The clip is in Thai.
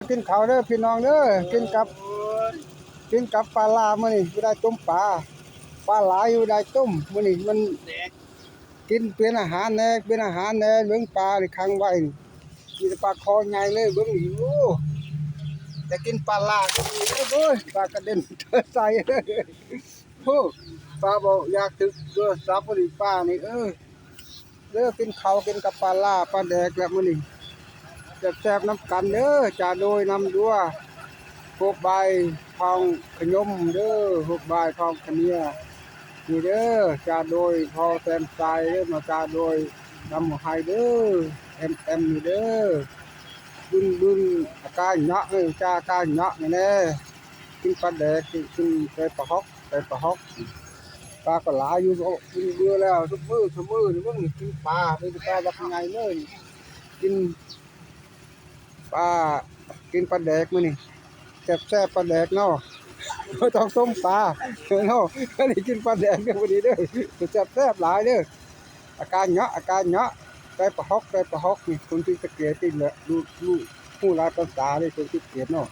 กินข้าวเด้อพี่น้องเด้อกินกับปลาลามื้อนี้ได้ต้มปลาหลายอยู่ได้ต้มมื้อนี้มันกินเป็นอาหารแน่เบิ่งปลานี่ขังไว้นี่มีแต่ปลาคอใหญ่เลยเบิ่งนี่โอ้แต่กินปลาลาก็มีโอ้ยปลากระเด็นใส่โอ้ปลาบอกอยากถึกเด้อซับมื้อนี้ปลานี่เด้อกินข้าวกินกับปลาลาปลาแดกแล้วมื้อนี้แซ่บๆน้ำกันเด้อจ่าโดยนำดัวพวกใบทองขยมเด้อพวกใบทองขะเนียนี่เด้อจ่าโดยพอแซมใจเด้อมาจ่าโดยนำให้เด้อเอ็มนี่เด้อบึนอาการเหาะนี่จ่าอาการเหาะนี่แน่กินปลาแดกกินไปปลาฮอกปลาก็หลายอยู่กินเบื่อแล้วทุกมื้อนี่มึงกินปลาเป็นปลาแบบไงเลยกินปลากินปลาแดกมื้อนี่แซ่บปลาแดกเนาะบ่ต้องต้มปลาเนาะก็ได้กินปลาแดกเด้อพอดีเด้อแซ่บหลายเด้ออาการเหาะไปปลาฮอกนี่คนที่สะเกษนี่แหละดูฮู้หลายภาษาเลยคนที่สะเกษเนาะ